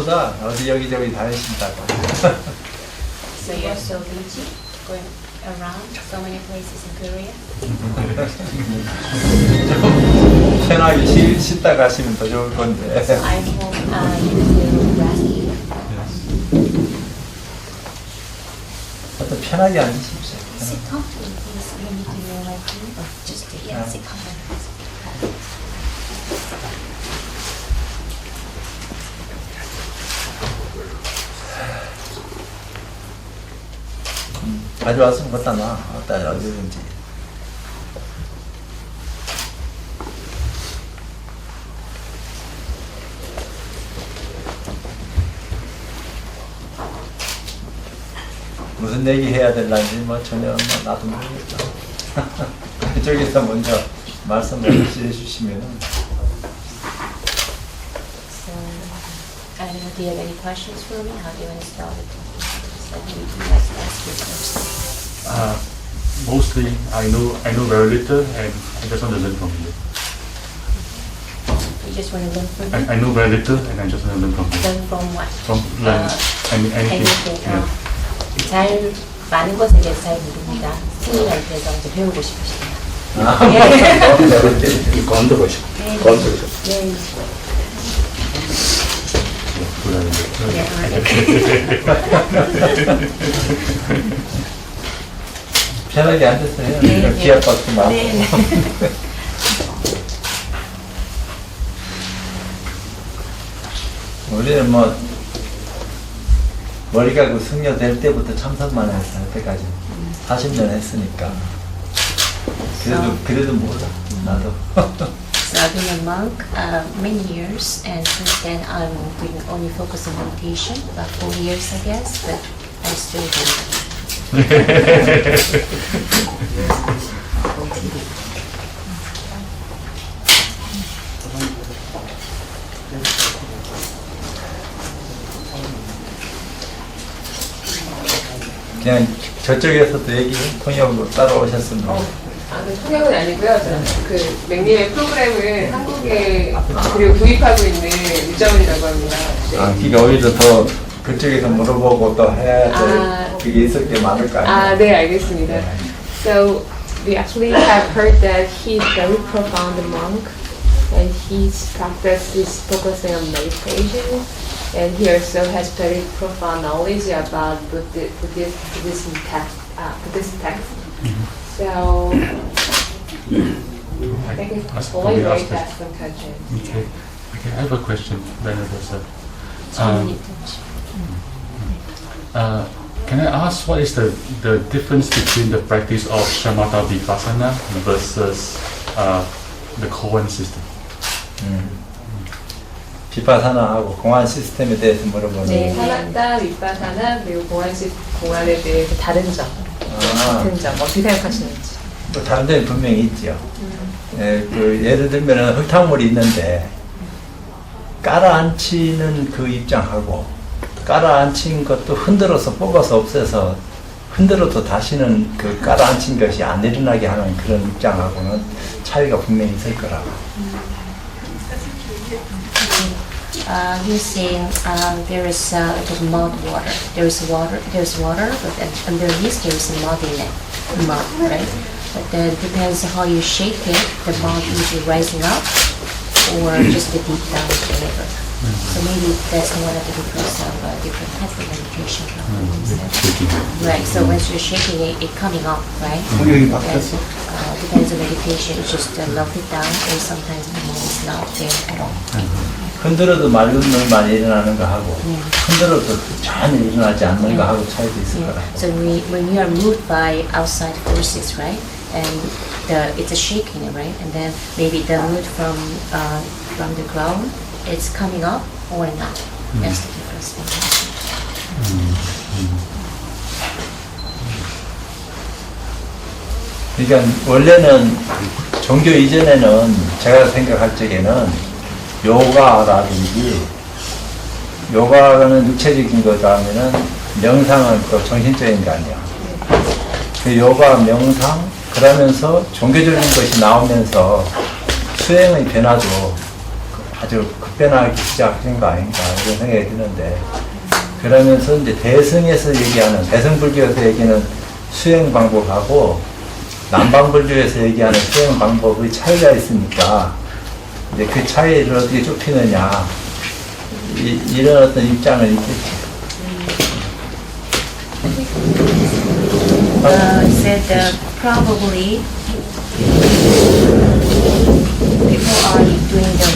바쁘다. 어디 여기저기 다니신다고. So you're so busy going around so many places in Korea? 편하게 쉬다 가시면 더 좋을 건데. So I hope you will rest here. 하여튼 편하게 앉으십시오. Sit comfortably, please. You need to know like you. Just sit comfortably. 자주 왔으면 갖다 놔. 어디다 어디든지. 무슨 얘기 해야 될란지 뭐 전혀 나도 모르겠다. 그쪽에서 먼저 말씀을 해주시면. So I don't know. Do you have any questions for me? How do you want to start it? So maybe you'd like to ask you first. Mostly, I know very little, and I just want to learn from you. You just want to learn from me? I know very little, and I just want to learn from you. Learn from what? From learn anything. anything. Yeah. 잘 많은 것에 대해서 잘 모릅니다. 스님한테서 이제 배우고 싶으시네요. 건드보시고. 네. 건드보시고. 네. 편하게 앉으세요. 네, 네. 기합박수 마고. 네. 우리는 뭐 머리가 그 승려 될 때부터 참선만 했어. 여태까지 40년 했으니까. 그래도 몰라. 나도. So I've been a monk many years, and since then I'm been only focused on meditation, about 4 years I guess, but I still don't. 그냥 저쪽에서도 얘기해. 통역으로 따라오셨으면. 통역은 아니고요. 저는 그 맥님의 프로그램을 한국에 그리고 구입하고 있는 유정원이라고 합니다. 네. 그러니까 오히려 더 그쪽에서 물어보고 또 해야 될 그게 있을 게 많을 거 아니에요. 네, 알겠습니다. So we actually have heard that he's very profound monk, and his practice is focusing on meditation, and he also has very profound knowledge about Buddhism text. So I think it's only very fast and touching. Okay. I have a question, Venerable Sir. So you need to- Can I ask what is the difference between the practice of Shamatha Vipassana versus the koan system? 비파사나하고 공안 시스템에 대해서 물어보는 네. 사마타, 위파사나 그리고 공안에 대해서 다른 점, 같은 점 어떻게 생각하시는지. 뭐 다른 점이 분명히 있죠. 그 예를 들면 흙탕물이 있는데 깔아앉히는 그 입장하고 깔아앉힌 것도 흔들어서 뽑아서 없애서 흔들어도 다시는 그 깔아앉힌 것이 안 일어나게 하는 그런 입장하고는 차이가 분명히 있을 거라고. He's saying there's mud water. There's water, but then underneath there's mud in it, mud, right? But then it depends on how you shake it. The mud either rising up or just the deep down in the river. So maybe that's one of the difference of different types of meditation. Right. So once you're shaking it, it's coming up, right? 통역이 Then, 바뀌었어? depends on meditation. It's just melt it down, or sometimes the mud is not there at all. 흔들어도 맑은 물만 일어나는 거 하고 흔들어도 전혀 일어나지 않는 거 하고 차이도 있을 거라고. So when you are moved by outside forces, right, and it's a shaking, right, and then maybe the mood from the ground, it's coming up or not. That's the difference. 그러니까 원래는 종교 이전에는 제가 생각할 적에는 요가라든지 요가는 육체적인 거다 하면은 명상은 또 정신적인 거 아니야. 그 요가, 명상 그러면서 종교적인 것이 나오면서 수행의 변화도 아주 급변하기 시작한 거 아닌가 이런 생각이 드는데 그러면서 이제 대승에서 얘기하는 대승불교에서 얘기하는 수행 방법하고 남방불교에서 얘기하는 수행 방법의 차이가 있으니까 이제 그 차이를 어떻게 좁히느냐 이런 어떤 입장을 있겠지. Said probably people are doing the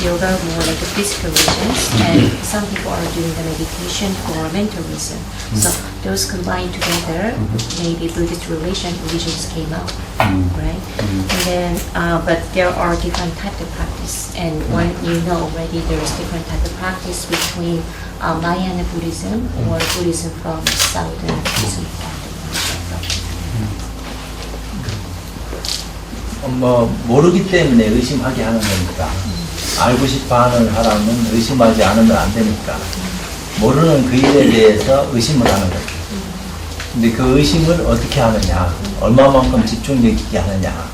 yoga more like a physical reasons, and some people are doing the meditation for mental reason. So those combined together, maybe Buddhist religions came out, right? And then, but there are different types of practice, and when you know already there is different type of practice between Mahayana Buddhism or Buddhism from Southern Buddhism. 뭐 모르기 때문에 의심하게 하는 겁니다. 알고 싶어하는 사람은 의심하지 않으면 안 되니까 모르는 그 일에 대해서 의심을 하는 거죠. 근데 그 의심을 어떻게 하느냐, 얼마만큼 집중력 있게 하느냐.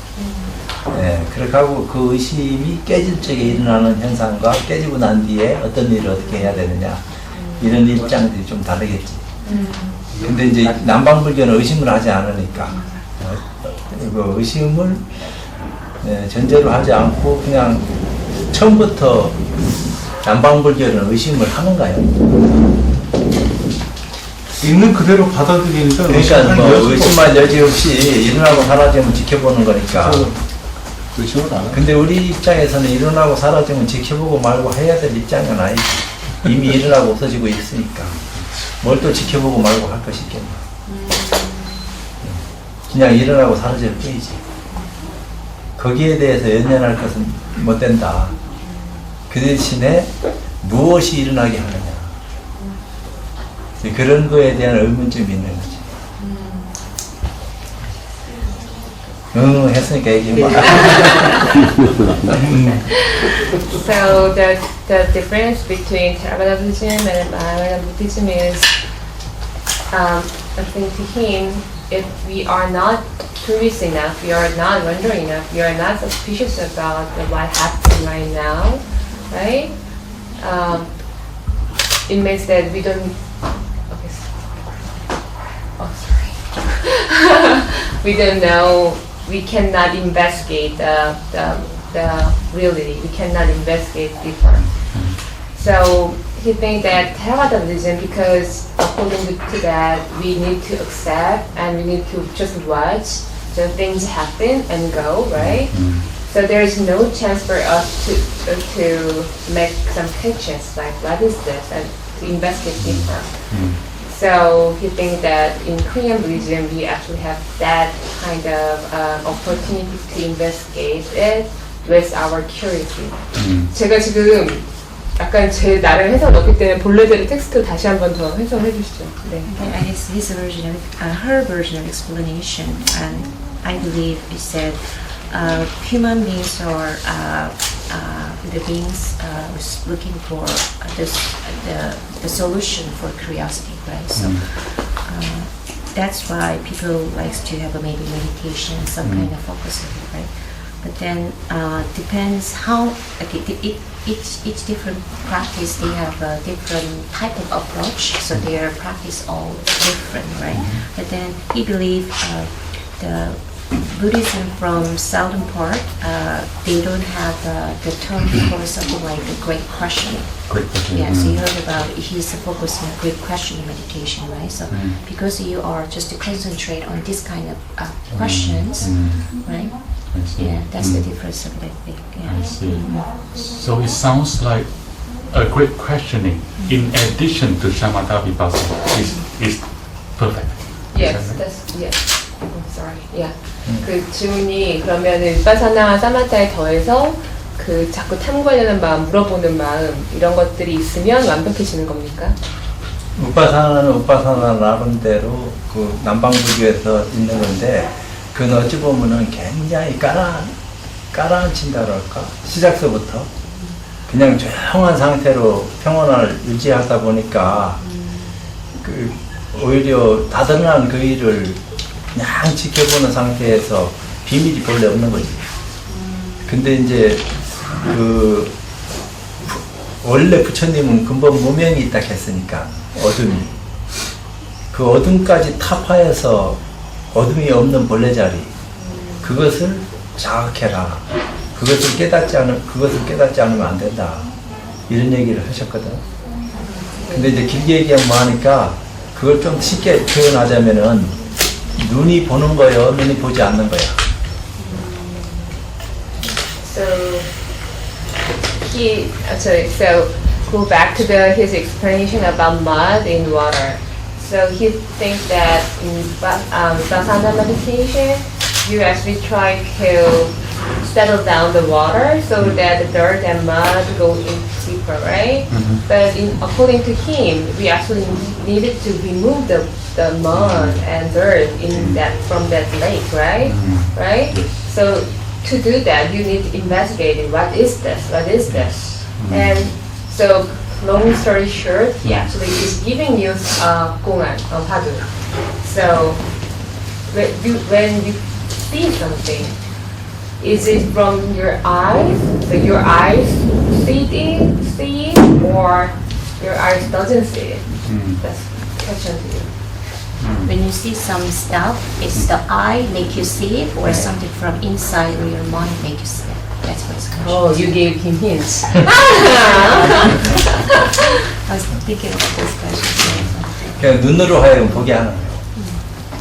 예, 그렇게 하고 그 의심이 깨질 적에 일어나는 현상과 깨지고 난 뒤에 어떤 일을 어떻게 해야 되느냐 이런 입장들이 좀 다르겠지. 근데 이제 남방불교는 의심을 하지 않으니까 그 의심을 전제로 하지 않고 그냥 처음부터 남방불교는 의심을 하는 거예요. 있는 그대로 받아들이니까 그러니까 뭐 의심할 여지 없이 일어나고 사라지면 지켜보는 거니까. 의심을 안 해. 근데 우리 입장에서는 일어나고 사라지면 지켜보고 말고 해야 될 입장은 아니지. 이미 일어나고 없어지고 있으니까. 뭘 또 지켜보고 말고 할 것이 있겠나. 그냥 일어나고 사라질 뿐이지. 거기에 대해서 연연할 것은 못 된다. 그 대신에 무엇이 일어나게 하느냐. 그런 거에 대한 의문점이 있는 거지. 했으니까 얘기해봐. So the difference between Theravada Buddhism and Mahayana Buddhism is, I think to him, if we are not curious enough, we are not wondering enough, we are not suspicious about what happened right now, right? It means that we don't. Okay. Oh, sorry. We don't know. We cannot investigate the reality. We cannot investigate deeper. So he thinks that Theravada Buddhism, because according to that, we need to accept and we need to just watch the things happen and go, right? So there is no chance for us to make some questions like what is this and to investigate deeper. So he thinks that in Korean Buddhism, we actually have that kind of opportunity to investigate it with our curiosity. 제가 지금 약간 제 나름 해석 넣기 때문에 본래대로 텍스트 다시 한 번 더 해석해 주시죠. 네. And it's his version, her version of explanation, and I believe it said human beings or the beings was looking for the solution for curiosity, right? So that's why people likes to have a maybe meditation, some kind of focus on it, right? But then depends how each different practice, they have a different type of approach, so their practice all different, right? But then he believe the Buddhism from southern part, they don't have the term for something like a great questioning. Great question. Yeah, so you heard about he's focusing on great questioning meditation, right? So because you are just to concentrate on this kind of questions, right? I see. Yeah, that's the difference of it, I think. Yeah. I see. So it sounds like a great questioning in addition to shamatha vipassana is perfect. Yes, Is that right? that's yes. I'm sorry. Yeah. 그 질문이 그러면은 위파사나 사마타에 더해서 그 자꾸 탐구하려는 마음, 물어보는 마음 이런 것들이 있으면 완벽해지는 겁니까? 우파사나는 우파사나 나름대로 그 남방불교에서 있는 건데 그건 어찌 보면은 굉장히 깔아앉힌다 그럴까? 시작서부터 그냥 조용한 상태로 평온을 유지하다 보니까 그 오히려 다드러난 그 일을 그냥 지켜보는 상태에서 비밀이 본래 없는 거지. 근데 이제 그 원래 부처님은 근본 무명이 있다 했으니까 어둠이 그 어둠까지 타파해서 어둠이 없는 본래 자리 그것을 자각해라. 그것을 깨닫지 않으면 안 된다. 이런 얘기를 하셨거든. 근데 이제 길게 얘기하면 하니까 그걸 좀 쉽게 표현하자면은 눈이 보는 거요, 눈이 보지 않는 거야. So go back to his explanation about mud in water. So he thinks that in Vipassana meditation, you actually try to settle down the water so that the dirt and mud go in deeper, right? But according to him, we actually needed to remove the mud and dirt from that lake, right? Right? So to do that, you need to investigate it. What is this? What is this? And so, long story short, he actually is giving you 공안, padu. So when you see something, is it from your eyes? So your eyes see it, or your eyes doesn't see it? That's the question to you. When you see some stuff, is the eye make you see it, or something from inside or your mind make you see it? That's what's question. Oh, you gave him hints. I was thinking about this question. 그냥 눈으로 하여금 보게 하는 거예요.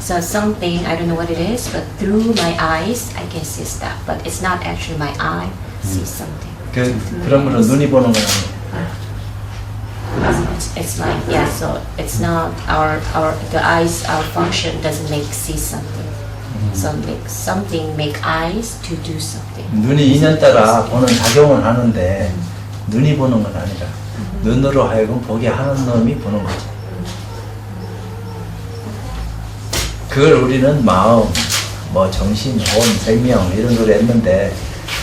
So something, I don't know what it is, but through my eyes, I can see stuff. But it's not actually my eye sees something. 그러면 눈이 보는 건 아니에요. It's like, yeah, so it's not the eyes, our function doesn't make see something. So make eyes to do something. 눈이 인연 따라 보는 작용을 하는데 눈이 보는 건 아니라 눈으로 하여금 보게 하는 놈이 보는 거지. 그걸 우리는 마음, 뭐 정신, 혼, 생명 이런 걸 했는데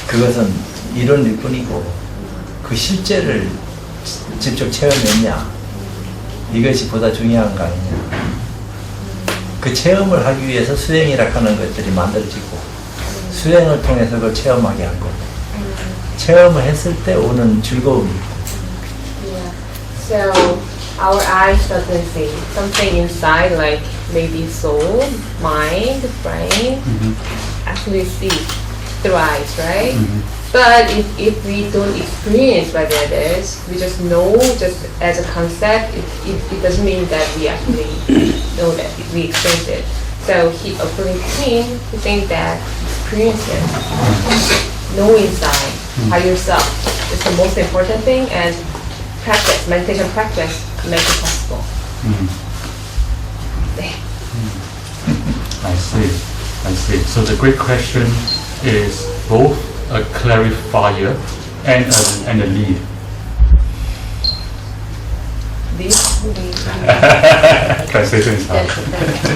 그것은 이론일 뿐이고 그 실제를 직접 체험했냐 이것이 보다 중요한 거 아니냐. 그 체험을 하기 위해서 수행이라 하는 것들이 만들어지고 수행을 통해서 그걸 체험하게 한 거고 체험을 했을 때 오는 즐거움이 있고. Yeah. So our eyes doesn't see something inside, like maybe soul, mind, brain. Actually see through eyes, right? But if we don't experience what that is, we just know just as a concept, it doesn't mean that we actually know that we experience it. So according to him, he thinks that experience it, know inside by yourself is the most important thing, and practice, meditation practice, makes it possible. I see. So the great question is both a clarifier and a lead. Translation is hard.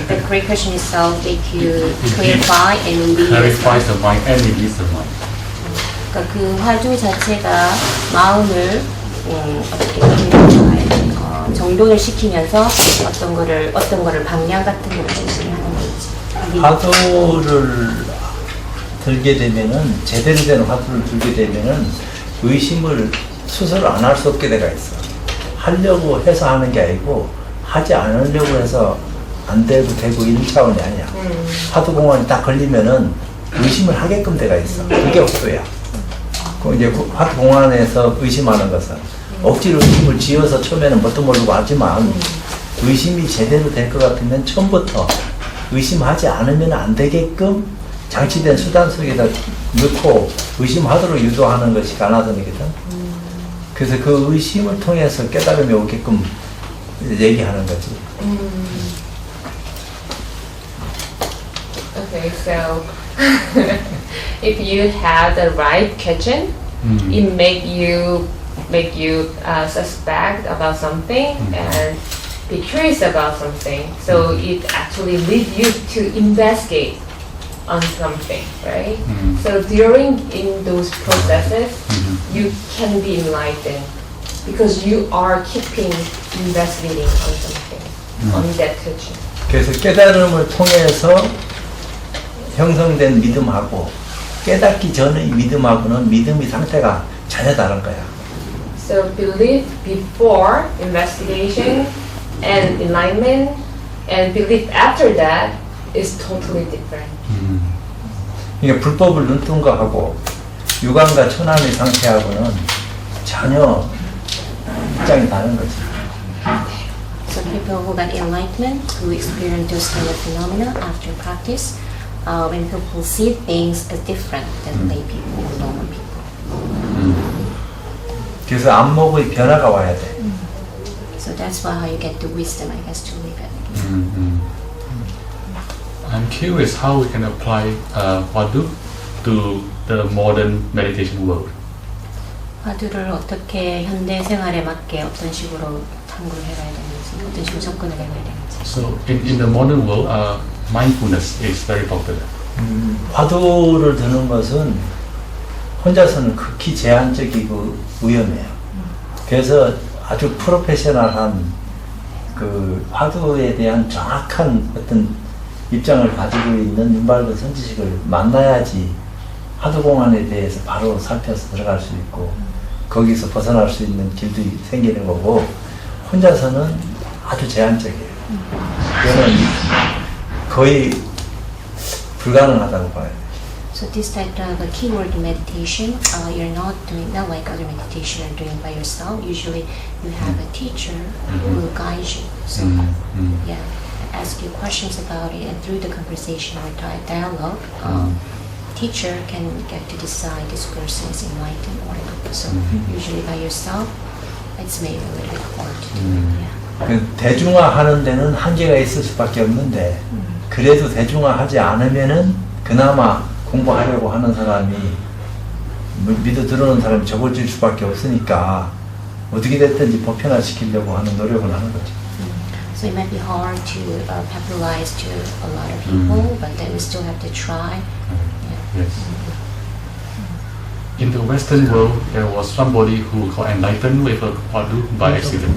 The great question itself make you clarify and lead. Clarifies the mind and release the mind. 그러니까 그 활동 자체가 마음을 어떻게 보면 정돈을 시키면서 어떤 거를 방향 같은 거를 제시를 하는 거지. 화두를 들게 되면은 제대로 된 화두를 들게 되면은 의심을 스스로 안 할 수 없게 돼가 있어. 하려고 해서 하는 게 아니고 하지 않으려고 해서 안 되고 1차원이 아니야. 화두 공안이 딱 걸리면은 의심을 하게끔 돼가 있어. 그게 없어야. 이제 화두 공안에서 의심하는 것은 억지로 의심을 지어서 처음에는 뭣도 모르고 하지만 의심이 제대로 될 것 같으면 처음부터 의심하지 않으면 안 되게끔 장치된 수단 속에다 넣고 의심하도록 유도하는 것이 가나선이거든. 그래서 그 의심을 통해서 깨달음이 오게끔 얘기하는 거지. Okay, so if you have the right question, it make you suspect about something and be curious about something. So it actually leads you to investigate on something, right? So in those processes, you can be enlightened because you are keeping investigating on something, on that question. 그래서 깨달음을 통해서 형성된 믿음하고 깨닫기 전의 믿음하고는 믿음의 상태가 전혀 다른 거야. So belief before investigation and enlightenment, and belief after that is totally different. 그러니까 불법을 눈뜬거하고 유관과 천함의 상태하고는 전혀 입장이 다른 거지. So people who got enlightenment, who experience those kind of phenomena after practice, when people see things as different than lay people or normal people. 그래서 안목의 변화가 와야 돼. So that's why how you get the wisdom, I guess, to live it. I'm curious how we can apply Wadu to the modern meditation world. 화두를 어떻게 현대 생활에 맞게 어떤 식으로 탐구를 해가야 되는지, 어떤 식으로 접근을 해가야 되는지. So in the modern world, mindfulness is very popular. 화두를 드는 것은 혼자서는 극히 제한적이고 위험해요. 그래서 아주 프로페셔널한 그 화두에 대한 정확한 어떤 입장을 가지고 있는 윤발도 선지식을 만나야지 화두공안에 대해서 바로 살펴서 들어갈 수 있고 거기서 벗어날 수 있는 길도 생기는 거고 혼자서는 아주 제한적이에요. 그거는 거의 불가능하다고 봐요. So this type of a keyword meditation, you're not doing that like other meditation you're doing by yourself. Usually you have a teacher who will guide you. So yeah, ask you questions about it, and through the conversation or dialogue, teacher can get to decide this person is enlightened or not. So usually by yourself, it's maybe a little bit hard to do it. Yeah. 그 대중화하는 데는 한계가 있을 수밖에 없는데 그래도 대중화하지 않으면은 그나마 공부하려고 하는 사람이 믿어 들어오는 사람이 적어질 수밖에 없으니까 어떻게 됐든지 보편화시키려고 하는 노력을 하는 거죠. So it might be hard to popularize to a lot of people, but then we still have to try. Yeah. Yes. In the Western world, there was somebody who got enlightened with a Wadu by accident.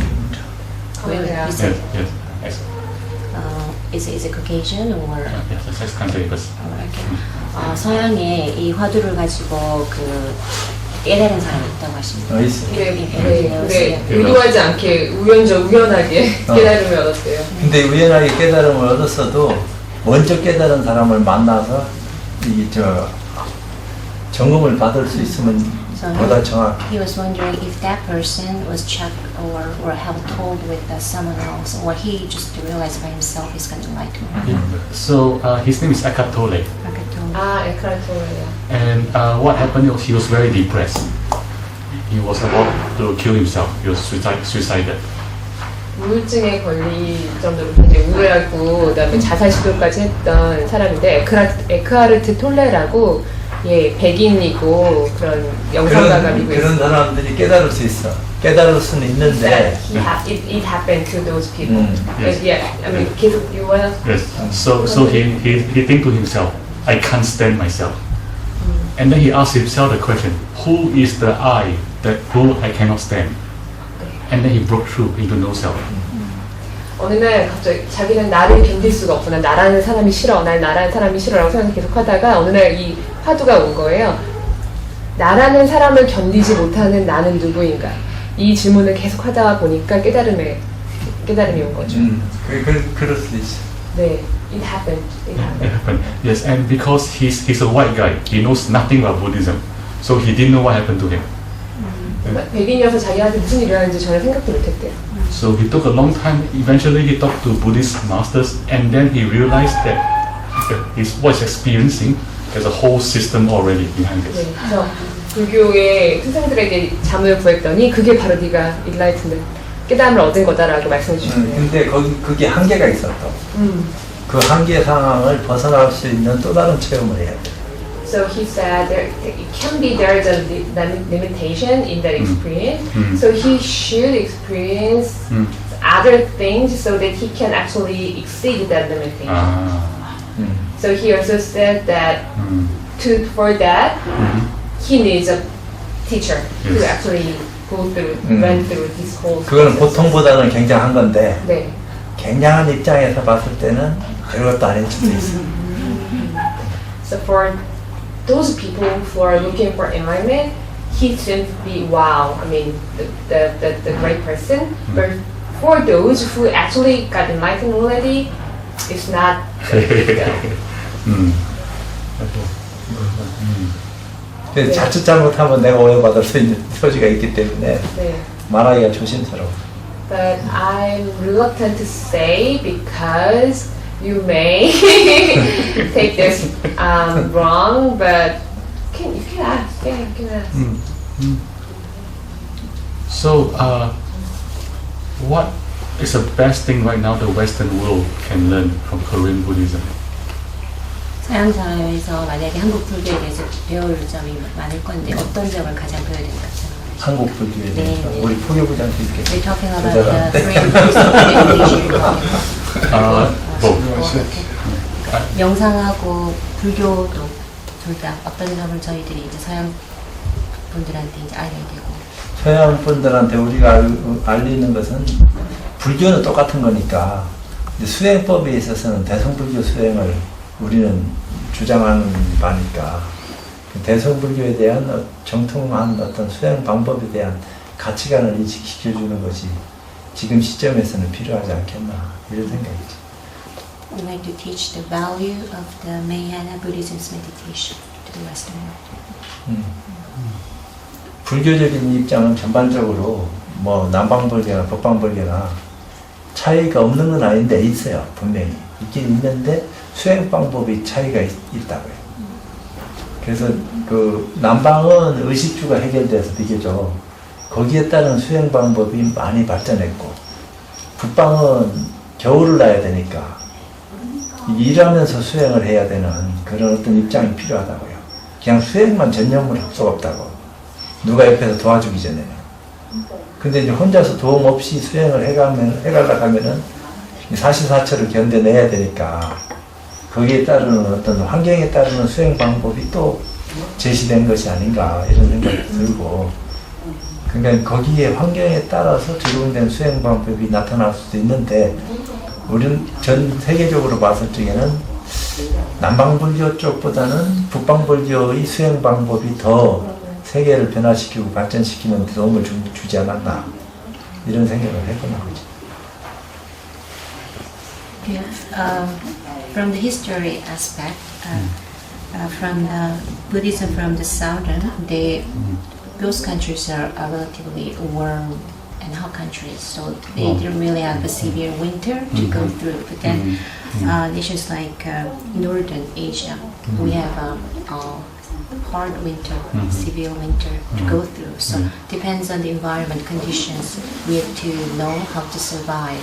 Really? yeah. Is Yes, it, yes. is it Caucasian or? Yes, that's country. Okay. 서양에 이 화두를 가지고 그 깨달은 사람이 있다고 하십니다. 있어요. 네, 의도하지 않게 우연하게 깨달음을 얻었대요. 근데 우연하게 깨달음을 얻었어도 먼저 깨달은 사람을 만나서 이 점검을 받을 수 있으면 보다 정확히. He was wondering if that person was checked or have told with someone else, or he just realized by himself he's going to lie to him. So his name is Eckhart Tolle. 아, 에크라토르야. And what happened was he was very depressed. He was about to kill himself. He was suicidal. 우울증에 걸릴 정도로 굉장히 우울하고 그다음에 자살 시도까지 했던 사람인데 에크하르트 톨레라고 백인이고 그런 영상가가 미국에 그런 있어요. 사람들이 깨달을 수 있어. 깨달을 수는 있는데 It happened to those people. Yes. Yeah, I mean, 계속 you wanna Yes. So he think to himself, I can't stand myself. And then he asked himself the question, who is the I that who I cannot stand? And then he broke through into no self. 어느 날 갑자기 자기는 나를 견딜 수가 없어. 난 나라는 사람이 싫어. 난 나라는 사람이 싫어라고 생각 계속 하다가 어느 날 이 화두가 온 거예요. 나라는 사람을 견디지 못하는 나는 누구인가? 이 질문을 계속 하다 보니까 깨달음이 온 거죠. 그럴 수도 있어. 네, it happened. It happened. It happened. Yes, and because he's a white guy, he knows nothing about Buddhism, so he didn't know what happened to him. 백인이어서 자기한테 무슨 일이 일어났는지 전혀 생각도 못했대요. So he took a long time. Eventually, he talked to Buddhist masters, and then he realized that what he's experiencing, there's a whole system already behind 네, this. 그래서 불교의 스승들에게 자문을 구했더니 그게 바로 네가 인라이트먼트 깨달음을 얻은 거다라고 말씀해 주셨네요. 근데 그게 한계가 있었다. 그 한계 상황을 벗어날 수 있는 또 다른 체험을 해야 돼. So he said it can be there is a limitation in that experience. So he should experience other things so that he can actually exceed that limitation. So he also said that for that he needs a teacher to Yes. actually go through, run through this whole. 그거는 process. 보통보다는 굉장한 건데 네. 굉장한 입장에서 봤을 때는 별것도 아닐 수도 있어. So for those people who are looking for enlightenment, he seems to be wow. I mean, the great person. But for those who actually got enlightened already, it's not. 그래서 자칫 잘못하면 내가 오해받을 수 있는 소지가 있기 때문에 네. 말하기가 조심스러워. But I'm reluctant to say because you may take this wrong. But you can ask. Yeah, you can ask. So, what is the best thing right now the Western world can learn from Korean Buddhism? 서양 사회에서 만약에 한국 불교에 대해서 배울 점이 많을 건데 어떤 점을 가장 배워야 될까 생각하세요? 한국 불교에 대해서 네. 우리 포교부장도 있겠죠. We're talking about 그거랑 the Korean Buddhism Both. 명상하고 불교도 둘 다 어떤 점을 저희들이 이제 서양 분들한테 이제 알려야 되고 서양 분들한테 우리가 알리는 것은 불교는 똑같은 거니까 이제 수행법에 있어서는 대성불교 수행을 우리는 주장하는 바니까 그 대성불교에 대한 정통한 어떤 수행 방법에 대한 가치관을 인식시켜주는 것이 지금 시점에서는 필요하지 않겠나 이런 생각이죠. We like to teach the value of the Mahayana Buddhism's meditation to the Western world. 불교적인 입장은 전반적으로 뭐 남방불교나 북방불교나 차이가 없는 건 아닌데 있어요. 분명히 있긴 있는데 수행 방법이 차이가 있다고요. 그래서 그 남방은 의식주가 해결돼서 비교적 거기에 따른 수행 방법이 많이 발전했고 북방은 겨울을 나야 되니까 일하면서 수행을 해야 되는 그런 어떤 입장이 필요하다고요. 그냥 수행만 전념을 할 수가 없다고. 누가 옆에서 도와주기 전에는. 근데 이제 혼자서 도움 없이 수행을 해가려고 하면은 사시사철을 견뎌내야 되니까 거기에 따르는 어떤 환경에 따르는 수행 방법이 또 제시된 것이 아닌가 이런 생각이 들고 그러니까 거기에 환경에 따라서 적용된 수행 방법이 나타날 수도 있는데 우리는 전 세계적으로 봤을 적에는 남방불교 쪽보다는 북방불교의 수행 방법이 더 세계를 변화시키고 발전시키는 도움을 주지 않았나 이런 생각을 해보는 거죠. Yeah. From the history aspect, from the Buddhism from the southern, those countries are relatively warm and hot countries, so they didn't really have a severe winter to go through. But then nations like northern Asia, we have a hard winter, severe winter to go through. So depends on the environment conditions. We have to know how to survive.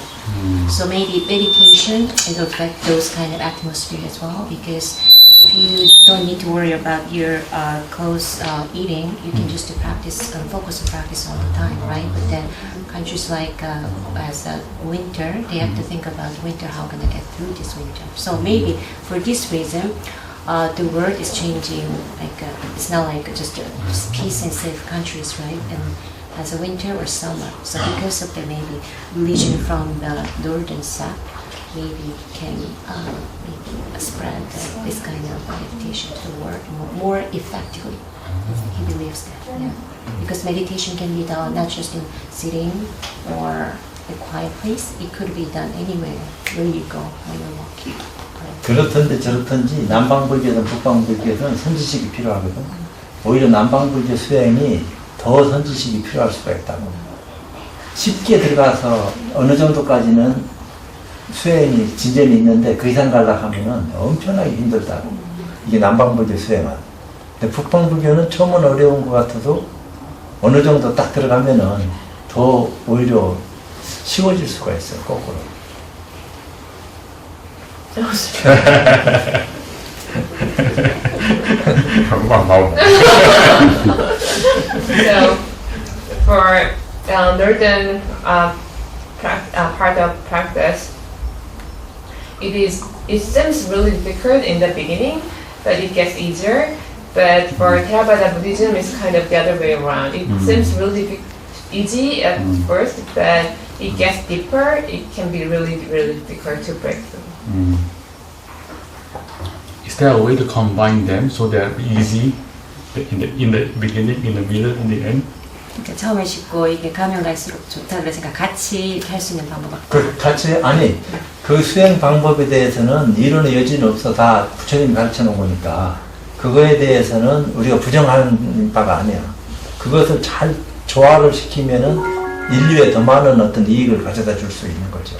So maybe meditation will affect those kind of atmosphere as well, because if you don't need to worry about your close eating, you can just practice and focus on practice all the time, right? But then countries like as winter, they have to think about winter, how can I get through this winter? So maybe for this reason, the world is changing. Like it's not like just peace and safe countries, right? And as a winter or summer. So because of the maybe religion from the northern south, maybe can maybe spread this kind of meditation to the world more effectively. He believes that, yeah. Because meditation can be done not just in sitting or a quiet place. It could be done anywhere where you go when you're walking. 그렇던데 저렇던지 남방불교든 북방불교든 선지식이 필요하거든. 오히려 남방불교 수행이 더 선지식이 필요할 수가 있다고. 쉽게 들어가서 어느 정도까지는 수행이 진전이 있는데 그 이상 가려고 하면은 엄청나게 힘들다고. 이게 남방불교 수행은. 근데 북방불교는 처음은 어려운 것 같아도 어느 정도 딱 들어가면은 더 오히려 쉬워질 수가 있어요, 거꾸로. So, for northern part of practice, it seems really difficult in the beginning, but it gets easier. But for Theravada Buddhism, it's kind of the other way around. It seems really easy at first, but it gets deeper. It can be really, really difficult to break through. Is there a way to combine them so they're easy in the beginning, in the middle, in the end. 그러니까 처음에 쉽고 이게 가면 갈수록 좋다 그래서 같이 할 수 있는 방법. 그 같이 아니 그 수행 방법에 대해서는 이론의 여지는 없어 다 부처님이 가르쳐 놓은 거니까 그거에 대해서는 우리가 부정하는 바가 아니야. 그것을 잘 조화를 시키면은 인류에 더 많은 어떤 이익을 가져다 줄 수 있는 거죠.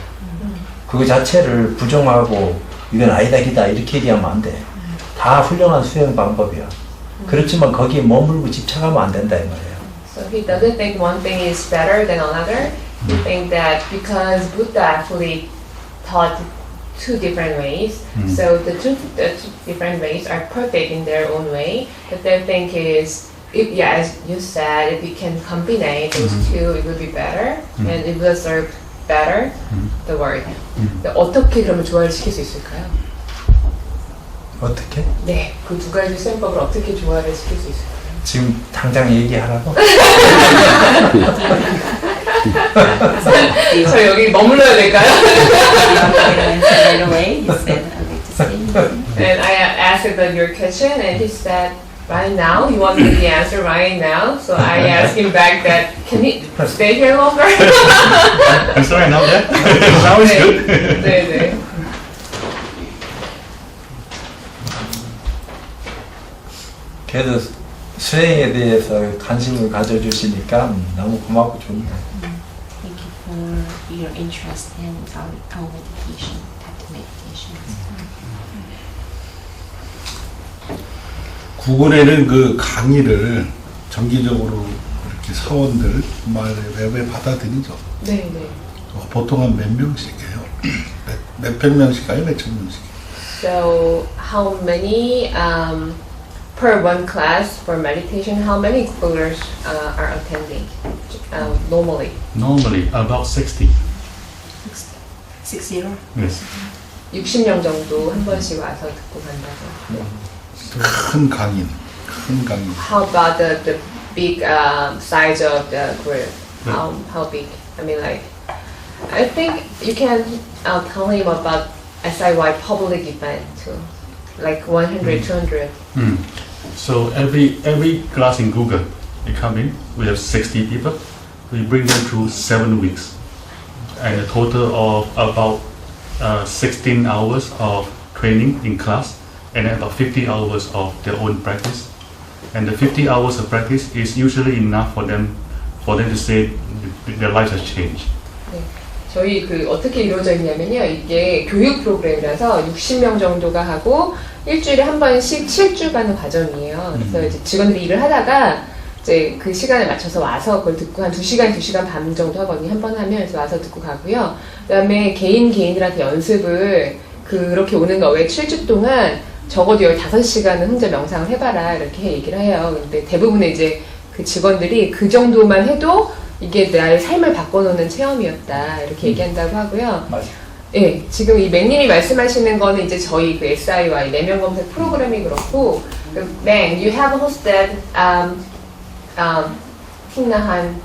그거 자체를 부정하고 이건 아니다 기다 이렇게 얘기하면 안 돼. 다 훌륭한 수행 방법이야. 그렇지만 거기에 머물고 집착하면 안 된다 이 말이에요. So he doesn't think one thing is better than another. He thinks that because Buddha actually taught two different ways, so the two different ways are perfect in their own way. But their think is, if, yeah, as you said, if we can combine those two, it will be better, and it will serve better the world. 근데 어떻게 그러면 조화를 시킬 수 있을까요? 어떻게? 네, 그 두 가지 수행법을 어떻게 조화를 시킬 수 있을까요? 지금 당장 얘기하라고? 저 여기 머물러야 될까요? Right away, he said, I'd like to say. And I asked them your question, and he said, right now, he wanted the answer right now. So I asked him back that, can he stay here longer? I'm sorry, now that now it's good. 네, 네. 그래도 수행에 대해서 관심을 가져주시니까 너무 고맙고 좋네요. Thank you for your interest in our meditation, pet meditations. 구글에는 그 강의를 정기적으로 이렇게 사원들 웹에 받아들이죠. 네, 네. 보통 한 몇 명씩이에요? 몇백 명씩 가요? 몇천 명씩? So how many per one class for meditation? How many Googlers are attending normally? Normally about 60. 60? Yes. 60명 정도 한 번씩 와서 듣고 간다고. 큰 강의. How about the big size of the group? How big? I mean, like, I think you can tell him about SIY public event too, like 100, 200. So every class in Google, they come in. We have 60 people. We bring them through 7 weeks, and a total of about 16 hours of training in class, and about 50 hours of their own practice. And the 50 hours of practice is usually enough for them to say their lives has changed. 네. 저희 그 어떻게 이루어져 있냐면요. 이게 교육 프로그램이라서 60명 정도가 하고 일주일에 한 번씩 7주 가는 과정이에요. 그래서 이제 직원들이 일을 하다가 이제 그 시간에 맞춰서 와서 그걸 듣고 한 2시간, 2시간 반 정도 하거든요. 한 번 하면 그래서 와서 듣고 가고요. 그다음에 개인들한테 연습을 그렇게 오는 거 외에 7주 동안 적어도 15시간은 혼자 명상을 해봐라 이렇게 얘기를 해요. 근데 대부분의 이제 그 직원들이 그 정도만 해도 이게 나의 삶을 바꿔놓는 체험이었다 이렇게 얘기한다고 하고요. 맞아요. 예, 지금 이 맥님이 말씀하시는 거는 이제 저희 그 SIY 내면 검색 프로그램이 그렇고, Meg, you have hosted 핑나한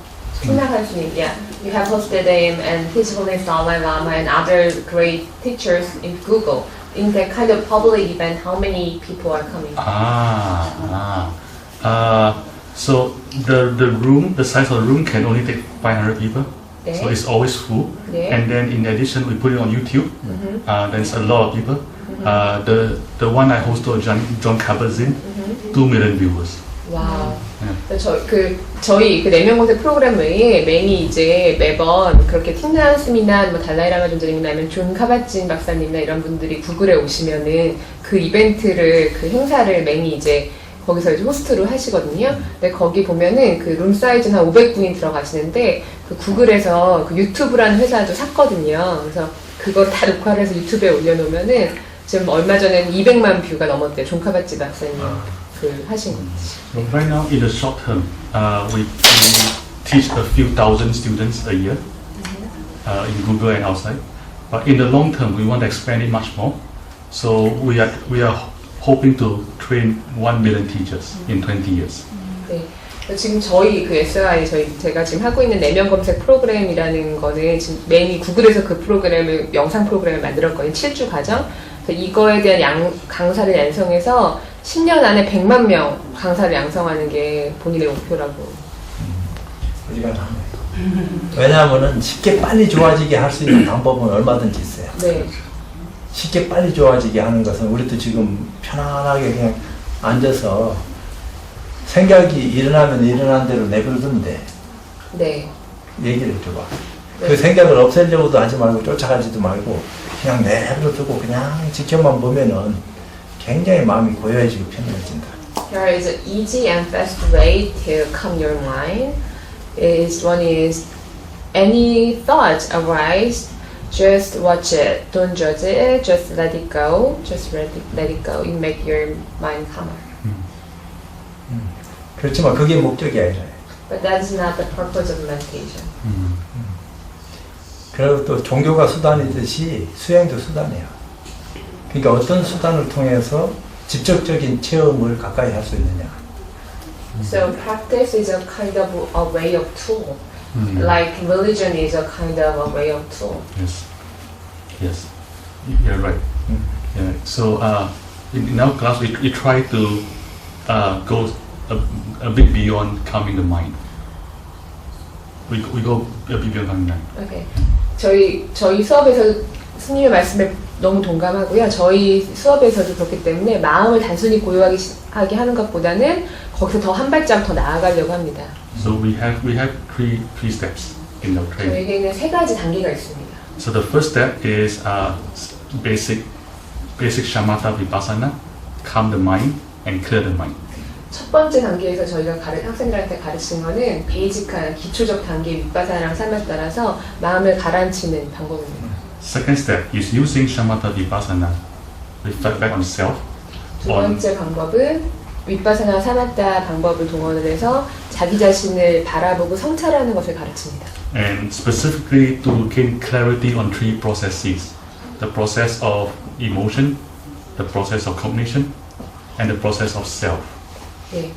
스님, yeah, you have hosted him and His Holiness Dalai Lama and other great teachers in Google. In that kind of public event, how many people are coming? So the room, the size of the room can only take 500 people. 네. So it's always full. 네. And then in addition, we put it on YouTube. There's a lot of people. The one I hosted on John Kabat-Zinn, 2 million viewers. 와우. 저희 그 내면 검색 프로그램 외에 맹이 이제 매번 그렇게 틴나한 스님이나 뭐 달라이라마 존자님이나 아니면 존 카바진 박사님이나 이런 분들이 구글에 오시면은 그 이벤트를 그 행사를 맹이 이제 거기서 이제 호스트로 하시거든요. 근데 거기 보면은 그 룸 사이즈는 한 500분이 들어가시는데 그 구글에서 그 유튜브라는 회사도 샀거든요. 그래서 그걸 다 녹화를 해서 유튜브에 올려놓으면은 지금 얼마 전에는 200만 뷰가 넘었대요. 존 카바지 박사님 그 하신 거. So right now, in the short term, we teach a few thousand students a year in Google and outside. But in the long term, we want to expand it much more. So we are hoping to train 1 million teachers in 20 years. 네. 지금 저희 그 SI 제가 지금 하고 있는 내면 검색 프로그램이라는 거는 지금 맨이 구글에서 그 프로그램을 영상 프로그램을 만들었거든요. 7주 과정. 이거에 대한 강사를 양성해서 10년 안에 100만 명 강사를 양성하는 게 본인의 목표라고. 우리가 하네. 왜냐하면은 쉽게 빨리 좋아지게 할 수 있는 방법은 얼마든지 있어요. 네. 쉽게 빨리 좋아지게 하는 것은 우리도 지금 편안하게 그냥 앉아서 생각이 일어나면 일어난 대로 내버려두면 돼. 네. 얘기를 해줘봐. 네. 그 생각을 없애려고도 하지 말고 쫓아가지도 말고 그냥 내버려두고 그냥 지켜만 보면은 굉장히 마음이 고요해지고 편안해진다. There is an easy and fast way to calm your mind. One is any thoughts arise, just watch it. Don't judge it. Just let it go. Just let it go. It make your mind calmer. 그렇지만 그게 목적이 아니라. But that is not the purpose of meditation. 그리고 또 종교가 수단이듯이 수행도 수단이야. 그러니까 어떤 수단을 통해서 직접적인 체험을 가까이 할 수 있느냐. So practice is a kind of a way of tool. Like religion is a kind of a way of tool. Yes. Yes. You're right. Yeah. So in our class, we try to go a bit beyond calming the mind. We go a bit beyond calming the mind. Okay. 저희 수업에서 스님의 말씀에 너무 동감하고요. 저희 수업에서도 그렇기 때문에 마음을 단순히 고요하게 하는 것보다는 거기서 더 한 발짝 더 나아가려고 합니다. So we have three steps in our training. 저에게는 3가지 단계가 있습니다. So the first step is basic shamatha vipassana, calm the mind and clear the mind. 첫 번째 단계에서 저희가 학생들한테 가르치는 거는 베이직한 기초적 단계 윗바사나랑 삶에 따라서 마음을 가라앉히는 방법입니다. Second step is using shamatha vipassana, reflect back on self. 두 번째 방법은 윗바사나 사마타 방법을 동원을 해서 자기 자신을 바라보고 성찰하는 것을 가르칩니다. And specifically to gain clarity on three processes: the process of emotion, the process of cognition, and the process of self. 네,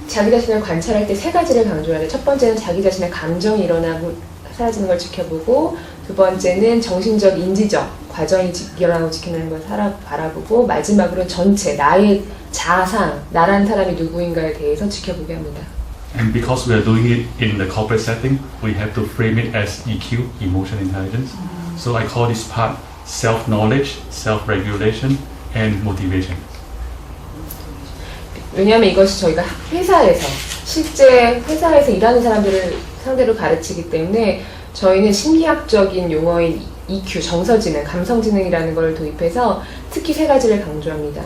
자기 자신을 관찰할 때 3가지를 강조해야 돼요. 첫 번째는 자기 자신의 감정이 일어나고 사라지는 걸 지켜보고, 두 번째는 정신적, 인지적 과정이 일어나고 지켜내는 걸 바라보고, 마지막으로는 전체, 나의 자아상, 나라는 사람이 누구인가에 대해서 지켜보게 합니다. And because we are doing it in the corporate setting, we have to frame it as EQ, emotion intelligence. So I call this part self-knowledge, self-regulation, and motivation. 왜냐하면 이것이 저희가 회사에서, 실제 회사에서 일하는 사람들을 상대로 가르치기 때문에 저희는 심리학적인 용어인 EQ, 정서지능, 감성지능이라는 걸 도입해서 특히 3가지를 강조합니다.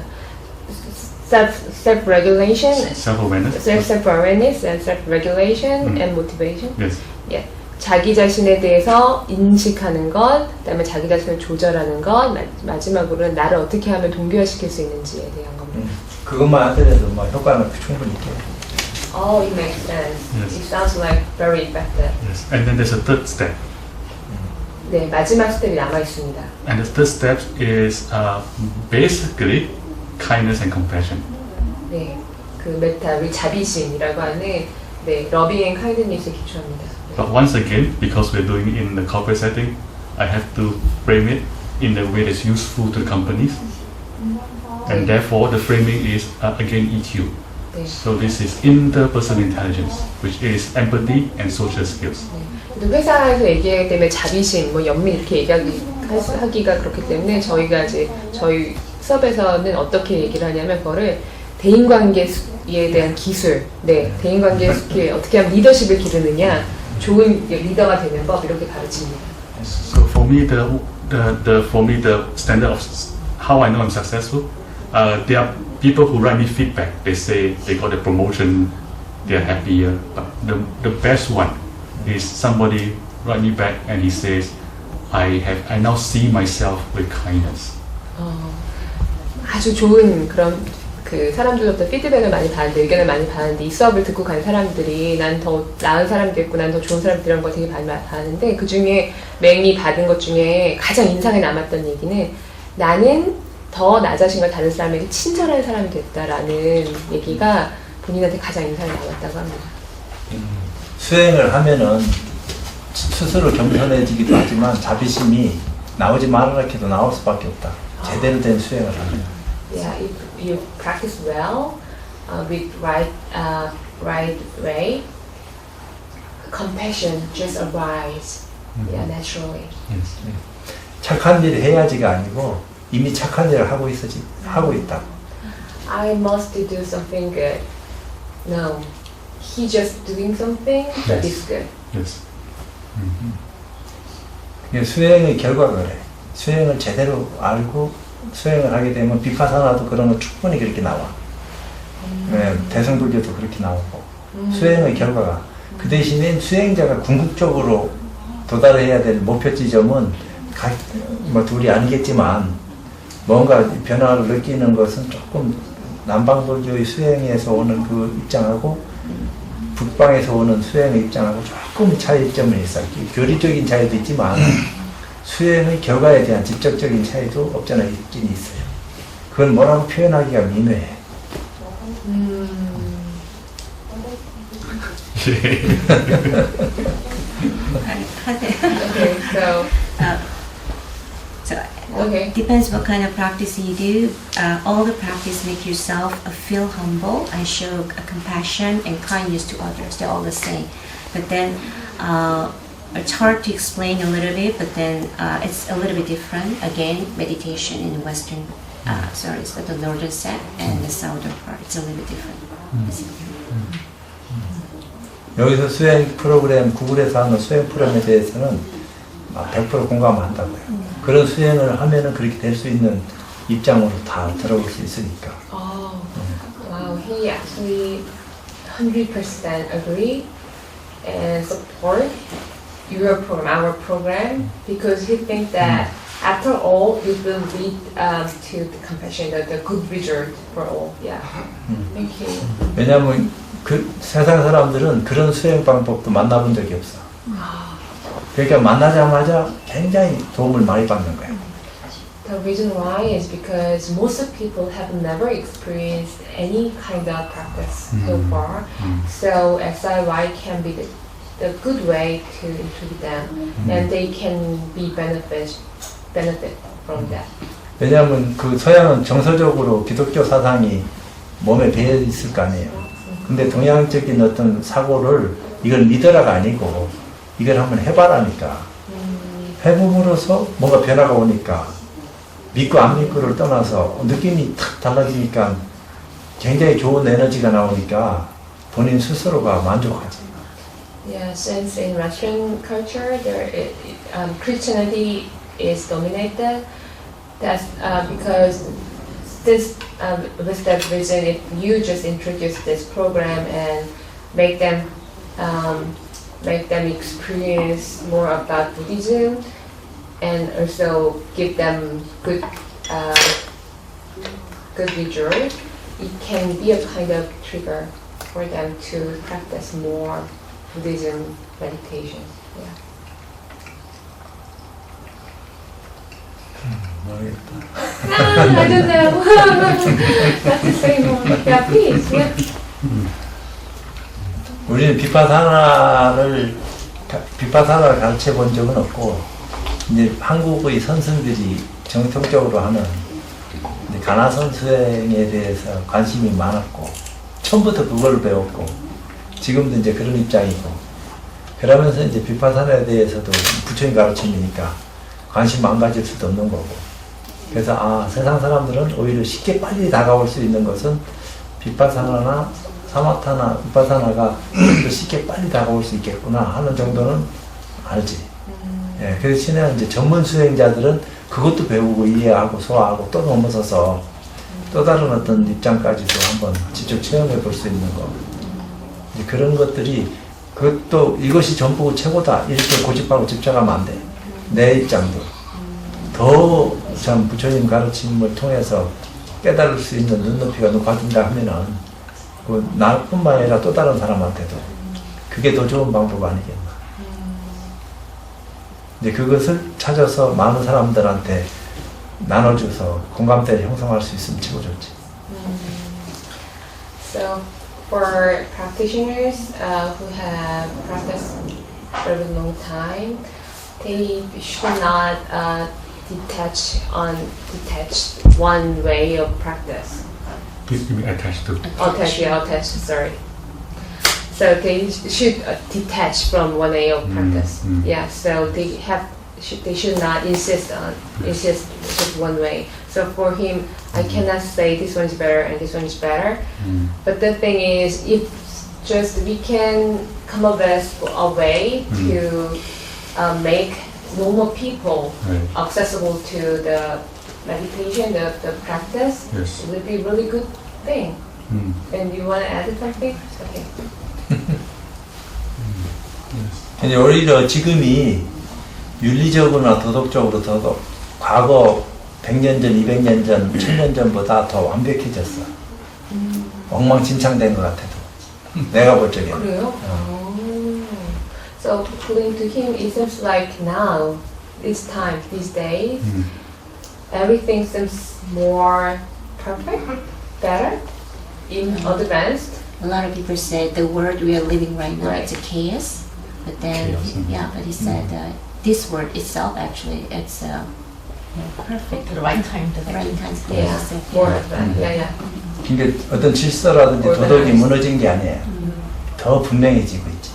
Self-regulation, Self-awareness. self-awareness, and self-regulation, and motivation. Yes. 예, 자기 자신에 대해서 인식하는 것, 그다음에 자기 자신을 조절하는 것, 마지막으로는 나를 어떻게 하면 동기화시킬 수 있는지에 대한 겁니다. 그것만 하더라도 뭐 효과는 충분히 있겠네. Oh, it makes sense. Yes. It sounds like very effective. Yes. And then there's a third step. 네, 마지막 스텝이 남아 있습니다. And the third step is basically kindness and compassion. 네, 그 메타, 우리 자비심이라고 하는 네, loving and kindness에 기초합니다. But once again, because we're doing it in the corporate setting, I have to frame it in the way that's useful to the companies. And therefore, the framing is again EQ. 네. So this is interpersonal intelligence, which is empathy and social skills. 근데 회사에서 얘기하기 때문에 자비심, 뭐 연민 이렇게 얘기하기가 그렇기 때문에 저희가 이제 저희 수업에서는 어떻게 얘기를 하냐면 그거를 대인관계에 대한 기술, 네, 대인관계에 어떻게 하면 리더십을 기르느냐, 좋은 리더가 되는 법 이렇게 가르칩니다. So for me, the standard of how I know I'm successful, there are people who write me feedback. They say they got a promotion, they are happier. But the best one is somebody write me back and he says, I now see myself with kindness. 아주 좋은 그런 그 사람들로부터 피드백을 많이 받는데, 의견을 많이 받는데, 이 수업을 듣고 간 사람들이 난 더 나은 사람이 됐고 난 더 좋은 사람이 되는 걸 되게 많이 받는데, 그 중에 맹이 받은 것 중에 가장 인상에 남았던 얘기는 나는 더 나 자신과 다른 사람에게 친절한 사람이 됐다라는 얘기가 본인한테 가장 인상에 남았다고 합니다. 수행을 하면은 스스로 겸손해지기도 하지만 자비심이 나오지 말아라 해도 나올 수밖에 없다. 제대로 된 수행을 하면. Yeah, you practice well with right way, compassion just arise, yeah, naturally. Yes. 착한 일을 해야지가 아니고 이미 착한 일을 하고 있다. I must do something good. No, he just doing something that is good. Yes. 이게 수행의 결과가 그래. 수행을 제대로 알고 수행을 하게 되면 비파사나도 그런 거 충분히 그렇게 나와. 네, 대승불교도 그렇게 나오고. 수행의 결과가. 그 대신에 수행자가 궁극적으로 도달해야 될 목표 지점은 뭐 둘이 아니겠지만 뭔가 변화를 느끼는 것은 조금 남방불교의 수행에서 오는 그 입장하고 북방에서 오는 수행의 입장하고 조금 차이점이 있어요. 교리적인 차이도 있지만 수행의 결과에 대한 직접적인 차이도 없잖아 있긴 있어요. 그건 뭐라고 표현하기가 미묘해. Okay, so So Okay. depends what kind of practice you do. All the practice make yourself feel humble and show compassion and kindness to others. They're all the same. But then it's hard to explain a little bit. But then it's a little bit different. Again, meditation in Western, sorry, it's the northern set and the southern part. It's a little bit different. 여기서 수행 프로그램, 구글에서 하는 수행 프로그램에 대해서는 100% 공감한다고요. 그런 수행을 하면은 그렇게 될 수 있는 입장으로 다 들어올 수 있으니까. oh, wow, he actually 100% agree and support your program, our program, because he thinks that after all, it will lead to the compassion, the good result for all. Yeah. Thank you. 왜냐하면 그 세상 사람들은 그런 수행 방법도 만나본 적이 없어. 그러니까 만나자마자 굉장히 도움을 많이 받는 거야. The reason why is because most of people have never experienced any kind of practice so far. So SIY can be the good way to introduce them, and they can be benefit from that. 왜냐하면 그 서양은 정서적으로 기독교 사상이 몸에 배어 있을 거 아니에요. 근데 동양적인 어떤 사고를 이걸 믿어라가 아니고 이걸 한번 해봐라니까. 해봄으로써 뭔가 변화가 오니까 믿고 안 믿고를 떠나서 느낌이 탁 달라지니까 굉장히 좋은 에너지가 나오니까 본인 스스로가 만족하지. Yeah, since in Western culture, Christianity is dominated. That's because this with that reason, if you just introduce this program and make them experience more about Buddhism, and also give them good result, it can be a kind of trigger for them to practice more Buddhism meditation. Yeah. I don't know. Not to say more. Yeah, please. Yeah. 우리는 비파사나를 가르쳐 본 적은 없고, 이제 한국의 선생들이 정통적으로 하는 이제 가나선 수행에 대해서 관심이 많았고, 처음부터 그걸 배웠고, 지금도 이제 그런 입장이고, 그러면서 이제 비파사나에 대해서도 부처님 가르침이니까 관심 안 가질 수도 없는 거고, 그래서 세상 사람들은 오히려 쉽게 빨리 다가올 수 있는 것은 비파사나나 사마타나 비파사나가 더 쉽게 빨리 다가올 수 있겠구나 하는 정도는 알지. 예, 그 대신에 이제 전문 수행자들은 그것도 배우고 이해하고 소화하고 또 넘어서서 또 다른 어떤 입장까지도 한번 직접 체험해 볼 수 있는 거. 이제 그런 것들이 그것도 이것이 전부 최고다 이렇게 고집하고 집착하면 안 돼. 내 입장도 더 참 부처님 가르침을 통해서 깨달을 수 있는 눈높이가 높아진다 하면은 그 나뿐만 아니라 또 다른 사람한테도 그게 더 좋은 방법 아니겠나. 이제 그것을 찾아서 많은 사람들한테 나눠줘서 공감대를 형성할 수 있으면 최고 좋지. So for practitioners who have practiced for a long time, they should not detach one way of practice. Please give me attached to. Attach, sorry. So they should detach from one way of practice. Yeah, so they should not insist just one way. So for him, I cannot say this one is better and this one is better. But the thing is, if just we can come up with a way to make normal people Right. accessible to the meditation, the practice, Yes. it would be a really good thing. Mm. And you want to add something? Okay. Yes. 근데 오히려 지금이 윤리적으로나 도덕적으로 더 과거 100년 전, 200년 전, 1000년 전보다 더 완벽해졌어. 엉망진창된 것 같아도. 내가 볼 적에는. 그래요? So according to him, it seems like now, this time, these days, everything seems more perfect, better, advanced. A lot of people say the world we are living right now Right. it's a chaos, but then Chaos, yeah, but he said this word itself actually it's perfect. The right time to The right time. Yeah, So, more yeah. advanced. Yeah, yeah. 그러니까 어떤 질서라든지 도덕이 Organized. 무너진 게 아니에요. 더 분명해지고 있지.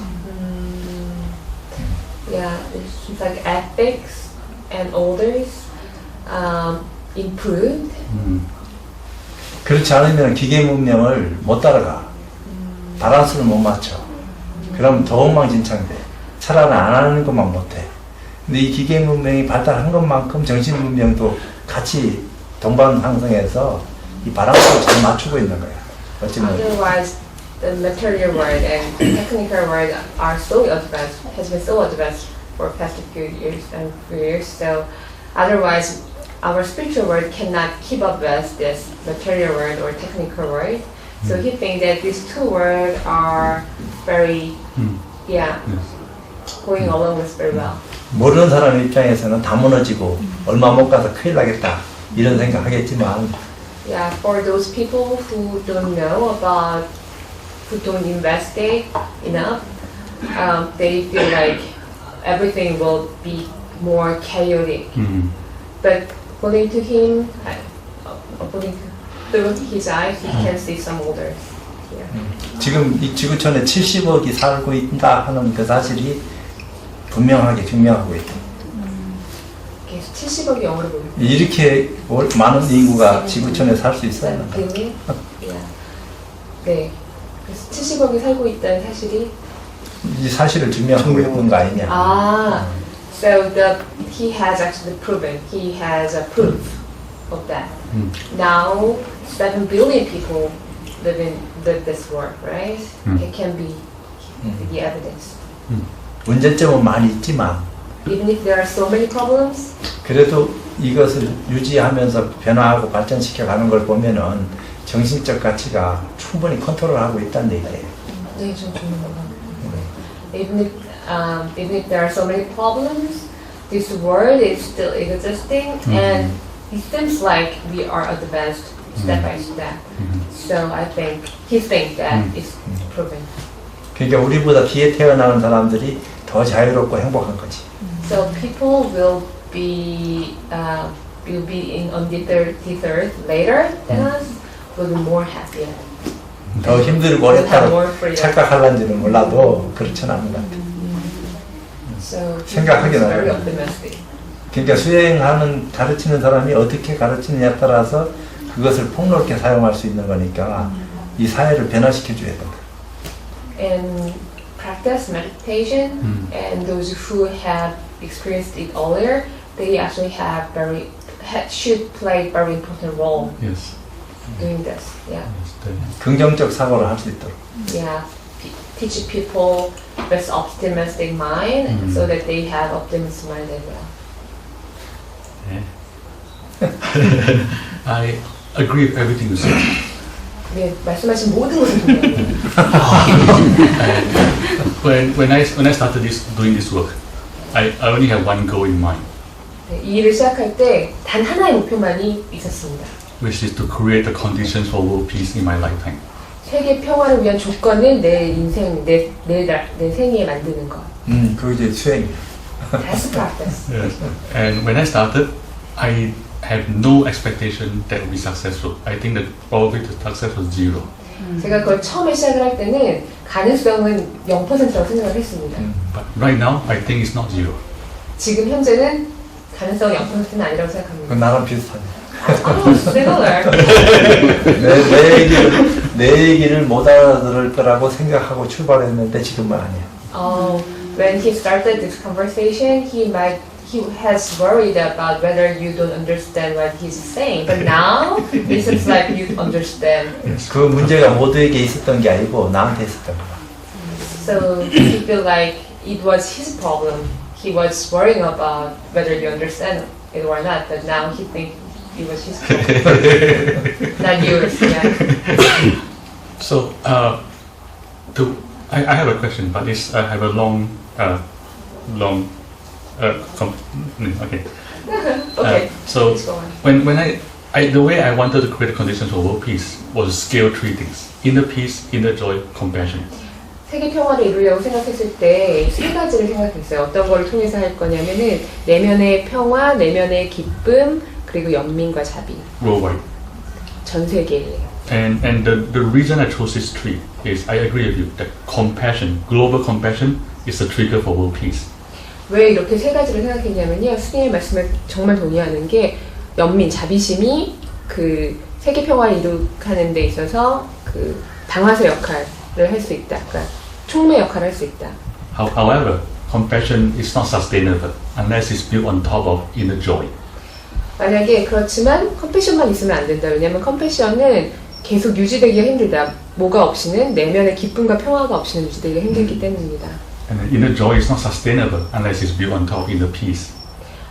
Yeah, it's like ethics and orders improved. 그렇지 않으면 기계 문명을 못 따라가. 바란스를 못 맞춰. 그럼 더 엉망진창돼. 차라리 안 하는 것만 못해. 근데 이 기계 문명이 발달한 것만큼 정신 문명도 같이 동반상승해서 이 바란스를 잘 맞추고 있는 거야. 어찌면 Otherwise, the material world and technical world are so advanced, has been so advanced for past few years. So otherwise, our spiritual world cannot keep up with this material world or technical world. So he thinks that these two worlds are very, yeah, going along with very well. 모르는 사람 입장에서는 다 무너지고 얼마 못 가서 큰일 나겠다 이런 생각 하겠지만 Yeah, for those people who don't know about, who don't investigate enough, they feel like everything will be more chaotic. But according to him, according to his eyes, he can see some orders here. 지금 이 지구촌에 70억이 살고 있다 하는 그 사실이 분명하게 증명하고 있다. 계속 70억이 영어로 보여요. 이렇게 많은 인구가 지구촌에 살 수 있어요. Really? Yeah. 네. 그래서 70억이 살고 있다는 사실이 이 사실을 증명하고 있는 거 아니냐. So he has actually proven, he has a proof of that. Now 7 billion people live in this world, right? It can be the evidence. 문제점은 많이 있지만 Even if there are so many problems, 그래도 이것을 유지하면서 변화하고 발전시켜 가는 걸 보면은 정신적 가치가 충분히 컨트롤하고 있다는 얘기예요. 네, 좀 좋은 거 같아요. Even if there are so many problems, this world is still existing, and it seems like we are advanced step by step. So I think he thinks that is proven. 그러니까 우리보다 뒤에 태어나는 사람들이 더 자유롭고 행복한 거지. So people will be on the third later than us, will be more happier. 더 힘들고 Will have more 어렵다고 freedom. 착각할런지는 몰라도 그렇지는 않은 것 같아. So 생각하기 he's very 나름이야. optimistic. 그러니까 수행하는 가르치는 사람이 어떻게 가르치느냐에 따라서 그것을 폭넓게 사용할 수 있는 거니까 이 사회를 변화시켜 줘야 된다. And practice meditation, and those who have experienced it earlier, they actually should play very important role Yes. doing this. Yeah, 긍정적 사고를 할 수 있도록. yeah. Teach people with optimistic mind, so that they have optimistic mind as well. I agree with everything you said. 네, 말씀하신 모든 것을 동의해요. And when I started doing this work, I only have one goal in mind, 네, 이 일을 시작할 때 단 하나의 목표만이 있었습니다. which is to create the conditions for world peace in my lifetime. 세계 평화를 위한 조건을 내 인생, 내 생에 만드는 것. 그게 이제 수행이야. That's practice. Yes. And when I started, I have no expectation that will be successful. I think the probability to success was 0. 제가 그걸 처음에 시작을 할 때는 가능성은 0%라고 생각을 했습니다. But right now, I think it's not 0. 지금 현재는 가능성이 0%는 아니라고 그 생각합니다. 나랑 비슷하네. similar. 내 얘기를 못 알아들을 거라고 생각하고 출발했는데 지금은 아니야. When he started this conversation, he has worried about whether you don't understand what he's saying. But now it seems like you understand. 그 문제가 모두에게 있었던 게 아니고 나한테 있었던 거야. So he feel like it was his problem. He was worrying about whether you understand it or not. But now he thinks it was his problem, not yours. Yeah. So, I have a question, but it's I have a long. Okay. Okay. So Please go on. when the way I wanted to create conditions for world peace was to scale 3 things: inner peace, inner joy, compassion. 세계 평화를 이루려고 생각했을 때 세 가지를 생각했어요. 어떤 걸 통해서 할 거냐면은 내면의 평화, 내면의 기쁨, 그리고 연민과 자비. Worldwide. 전 세계에. And the reason I chose these 3 is I agree with you that compassion, global compassion, is the trigger for world peace. 왜 이렇게 세 가지를 생각했냐면요. 스님의 말씀에 정말 동의하는 게 연민, 자비심이 그 세계 평화를 이룩하는 데 있어서 그 방아쇠 역할을 할 수 있다. 그러니까 촉매 역할을 할 수 있다. However, compassion is not sustainable unless it's built on top of inner joy. 만약에 그렇지만 컴패션만 있으면 안 된다. 왜냐하면 컴패션은 계속 유지되기가 힘들다. 뭐가 없이는 내면의 기쁨과 평화가 없이는 유지되기가 힘들기 때문입니다. And the inner joy is not sustainable unless it's built on top of inner peace.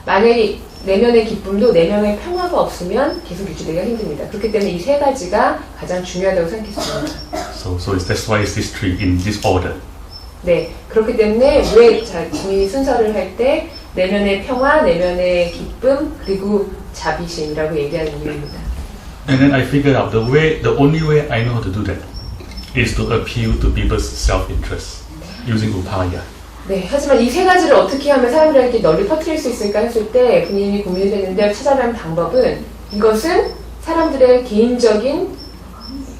만약에 내면의 기쁨도 내면의 평화가 없으면 계속 유지되기가 힘듭니다. 그렇기 때문에 이 세 가지가 가장 중요하다고 생각했습니다. So that's why it's these 3 in this order. 네, 그렇기 때문에 왜 이 순서를 할 때 내면의 평화, 내면의 기쁨, 그리고 자비심이라고 얘기하는 이유입니다. And then I figured out the only way I know how to do that is to appeal to people's self-interest using upaya. 네, 하지만 이 세 가지를 어떻게 하면 사람들에게 널리 퍼뜨릴 수 있을까 했을 때 본인이 고민이 됐는데 찾아낸 방법은 이것은 사람들의 개인적인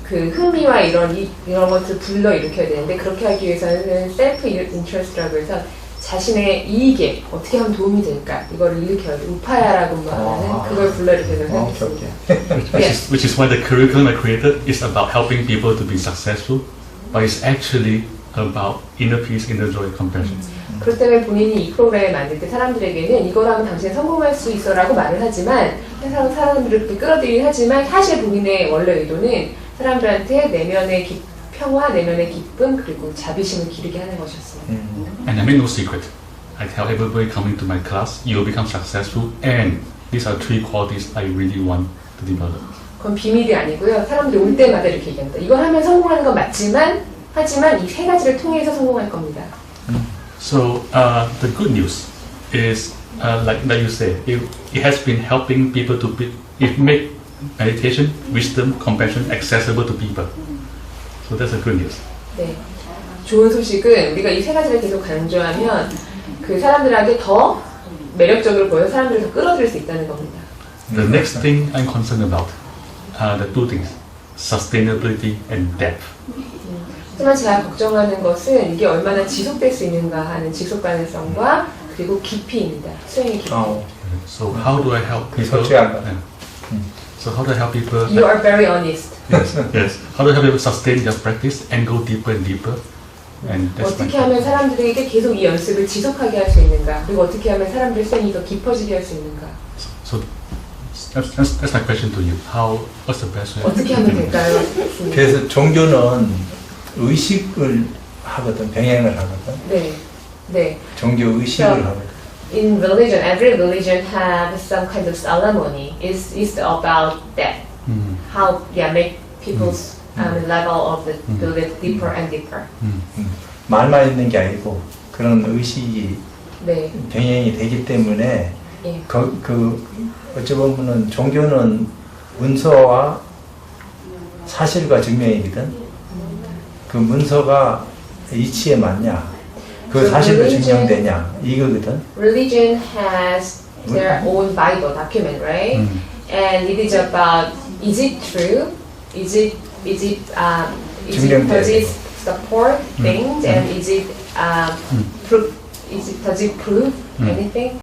그 흥미와 이런 것을 불러일으켜야 되는데 그렇게 하기 위해서는 셀프 인트레스트라고 해서 자신의 이익에 어떻게 하면 도움이 될까 이걸 일으켜야 돼. 우파야라고 말하는 그걸 불러일으켜서 생각했습니다. Which is why the curriculum I created is about helping people to be successful, but it's actually about inner peace, inner joy, compassion. 그렇기 때문에 본인이 이 프로그램을 만들 때 사람들에게는 이거라면 당신이 성공할 수 있어라고 말을 하지만 항상 사람들을 그렇게 끌어들이긴 하지만 사실 본인의 원래 의도는 사람들한테 내면의 평화, 내면의 기쁨 그리고 자비심을 기르게 하는 것이었습니다. And I make no secret. I tell everybody coming to my class, you will become successful, and these are 3 qualities I really want to develop. 그건 비밀이 아니고요. 사람들이 올 때마다 이렇게 얘기합니다. 이걸 하면 성공하는 건 맞지만 하지만 이 세 가지를 통해서 성공할 겁니다. So the good news is, like you said, it has been helping people to make meditation, wisdom, compassion accessible to people. So that's a good news. 네. 좋은 소식은 우리가 이 세 가지를 계속 강조하면 그 사람들에게 더 매력적으로 보여 사람들을 더 끌어들일 수 있다는 겁니다. The next thing I'm concerned about are the 2 things: sustainability and depth. 하지만 제가 걱정하는 것은 이게 얼마나 지속될 수 있는가 하는 지속 가능성과 그리고 깊이입니다. 수행의 깊이. So how do I help people? 솔직한 거. So how do I help people? You are very honest. Yes. How do I help people sustain their practice and go deeper and deeper? And that's my 어떻게 하면 사람들에게 계속 이 연습을 지속하게 할 수 있는가? 그리고 어떻게 하면 사람들의 수행이 더 깊어지게 할 수 있는가? So that's my question to you. What's the best way? 어떻게 하면 될까요? 그래서 종교는 의식을 하거든, 병행을 하거든. 네, 네. 종교 의식을 하거든. In religion, every religion have some kind of ceremony. It's about that. How make people's level of the belief deeper and deeper. 말만 있는 게 아니고 그런 의식이 네. 병행이 되기 때문에 예. 어찌 보면은 종교는 문서와 사실과 증명이거든. 그 문서가 이치에 맞냐, 그 사실로 증명되냐 이거거든. Religion has their own Bible document, right? Mm. And it is about, is it true? Is it 증명돼야 does it 되고. support things, and is it Mm. does it prove anything?